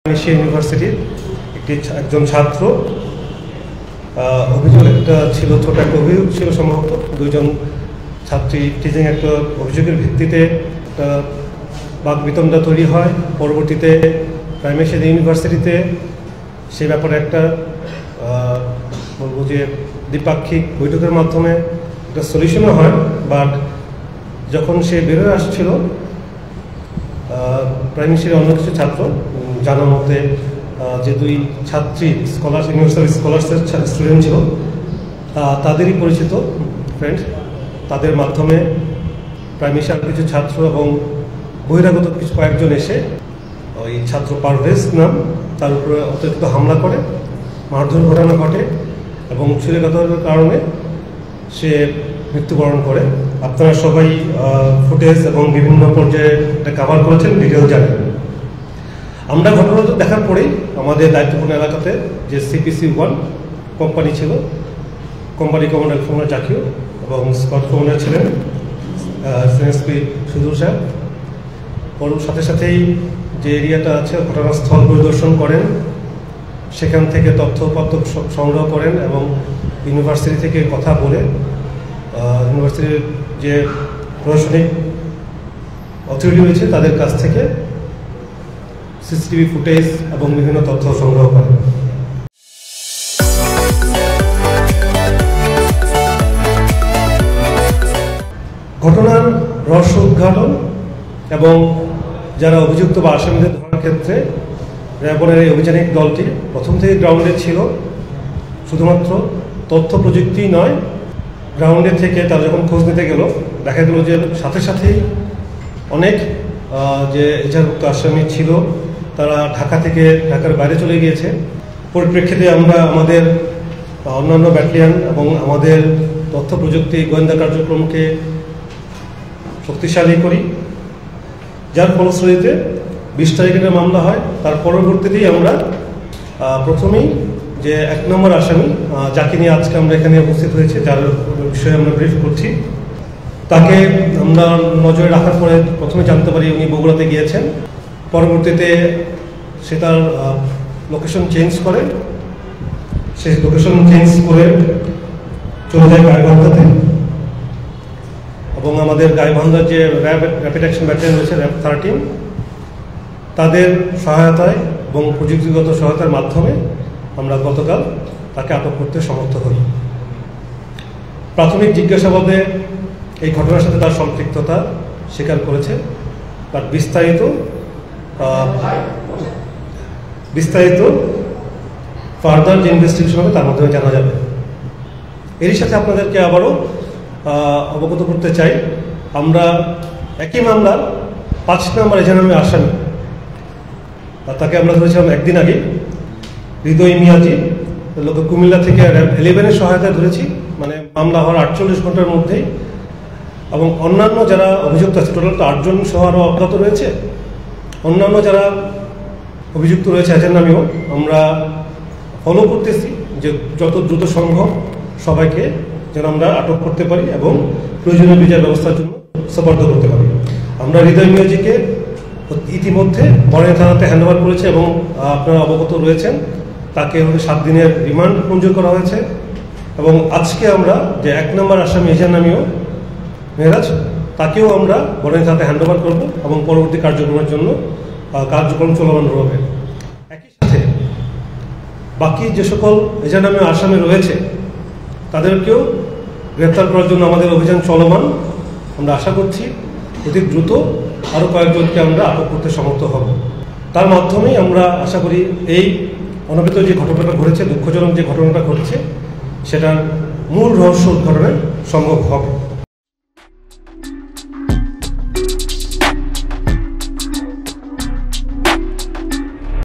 Asia ইউনিভার্সিটির একজন ছাত্র অভিযোগ একটা ছিল, ছোট একটা অভিযোগ ছিল, সম্ভবত দুইজন ছাত্রী টিচিং একটা অভিযোগের ভিত্তিতে একটা বাকবিতণ্ডা তৈরি হয়। পরবর্তীতে প্রাইম এশিয়া ইউনিভার্সিটিতে সে ব্যাপারে একটা বলবো যে দ্বিপাক্ষিক বৈঠকের মাধ্যমে একটা সলিউশনও হয়। বাট যখন সে বেরোয় আসছিল প্রাইম এশিয়ার অন্য কিছু ছাত্র জানার মধ্যে যে দুই ছাত্রী ইউনিভার্সাল স্কলার্সের স্টুডেন্ট ছিল, তাদেরই পরিচিত ফ্রেন্ড, তাদের মাধ্যমে প্রাইম এশিয়ার কিছু ছাত্র এবং বহিরাগত কিছু কয়েকজন এসে ওই ছাত্র পারভেজ নাম তার উপরে অতিরিক্ত হামলা করে, মারধর ঘটনা ঘটে এবং ছুরিকাঘাতের কারণে সে মৃত্যুবরণ করে। আপনারা সবাই ফুটেজ এবং বিভিন্ন পর্যায়ে এটা কভার করেছেন, ডিটেল জানেন। আমরা ঘটনাটা দেখার পরেই আমাদের দায়িত্বপূর্ণ এলাকাতে যে CPC-1 কোম্পানি ছিল, কোম্পানি কমান্ডার জাকির এবং স্কট কমান্ডার ছিলেন সিএসপি সুদূর সাহেব, ওর সাথে সাথেই যে এরিয়াটা আছে ঘটনাস্থল পরিদর্শন করেন, সেখান থেকে তথ্যপত্র সংগ্রহ করেন এবং ইউনিভার্সিটি থেকে কথা বলে ইউনিভার্সিটির যে প্রশাসনিক অথরিটি রয়েছে তাদের কাছ থেকে সিসিটিভি ফুটেজ এবং বিভিন্ন তথ্য সংগ্রহ করেন। ঘটনার রহস্য উদ্ঘাটন এবং যারা অভিযুক্ত বা আসামিদের ধরার ক্ষেত্রে র্যাবের এই অভিযানিক দলটি প্রথম থেকে গ্রাউন্ডে ছিল। শুধুমাত্র তথ্য প্রযুক্তি নয়, গ্রাউন্ডে থেকে তারা যখন খোঁজ নিতে গেল দেখা গেল যে সাথে সাথেই অনেক যে এজাহারভুক্ত আসামি ছিল তারা ঢাকার বাইরে চলে গিয়েছে। পরিপ্রেক্ষিতে আমরা আমাদের অন্যান্য ব্যাটালিয়ন এবং আমাদের তথ্য প্রযুক্তি গোয়েন্দা কার্যক্রমকে শক্তিশালী করি, যার ফলশ্রুতিতে 20 তারিখের মামলা হয়। তার পরবর্তীতেই আমরা প্রথমেই যে 1 নম্বর আসামি যাকে নিয়ে আজকে আমরা এখানে উপস্থিত হয়েছি, যার বিষয়ে আমরা ব্রিফ করছি, তাকে আমরা নজরে রাখার পরে প্রথমে জানতে পারি উনি বগুড়াতে গিয়েছেন। পরবর্তীতে সে তার লোকেশন চেঞ্জ করে, চলে যায় গাইবান্ধাতে এবং আমাদের গাইবান্ধার যে র্যাপিড অ্যাকশন ব্যাটালিয়ন রয়েছে র্যাব 13 তাদের সহায়তায় এবং প্রযুক্তিগত সহায়তার মাধ্যমে আমরা গতকাল তাকে আটক করতে সমর্থ হই। প্রাথমিক জিজ্ঞাসাবাদে এই ঘটনার সাথে তার সম্পৃক্ততা স্বীকার করেছে, তার বিস্তারিত ফার্দার যে ইনভেস্টিগেশন হবে তার মাধ্যমে জানা যাবে। এরই সাথে আপনাদেরকে আবারও অবগত করতে চাই, আমরা একই মামলার 5 নম্বর এজাহারে আসামি, তাকে আমরা ধরেছিলাম একদিন আগে, হৃদয় মিয়াজি, লোক কুমিল্লা থেকে র্যাব 11-এর সহায়তায় ধরেছি, মানে মামলা হওয়ার 48 ঘন্টার মধ্যেই। এবং অন্যান্য যারা অভিযুক্ত আছে, টোটাল তো 8 জন সহ আরও অজ্ঞাত রয়েছে, অন্যান্য যারা অভিযুক্ত রয়েছে এদের নামেও আমরা ফলো করতেছি যে যত দ্রুত সম্ভব সবাইকে যেন আমরা আটক করতে পারি এবং প্রয়োজনীয় বিচার ব্যবস্থার জন্য সুপার্দ করতে পারি। আমরা হৃদয় মিয়াজিকে ইতিমধ্যে বনানী থানাতে হ্যান্ডওভার করেছে এবং আপনারা অবগত রয়েছেন, তাকে 7 দিনের রিমান্ড মঞ্জুর করা হয়েছে। এবং আজকে আমরা যে 1 নম্বর আসামি এজার নামীয় মেহরাজ, তাকেও আমরা বনানী থানাতে হ্যান্ডওভার করব এবং পরবর্তী কার্যক্রমের জন্য কার্যক্রম চলমান রবে। একই সাথে বাকি যে সকল এজার নামীয় আসামি রয়েছে তাদেরকেও গ্রেপ্তার করার জন্য আমাদের অভিযান চলমান। আমরা আশা করছি অতি দ্রুত আরও কয়েকজনকে আমরা আটক করতে সমর্থ হব। তার মাধ্যমেই আমরা আশা করি এই অনাবৃত যে ঘটনাটা ঘটেছে, দুঃখজনক যে ঘটনাটা ঘটেছে, সেটার মূল রহস্য উদ্ঘাটনে সম্ভব হবে।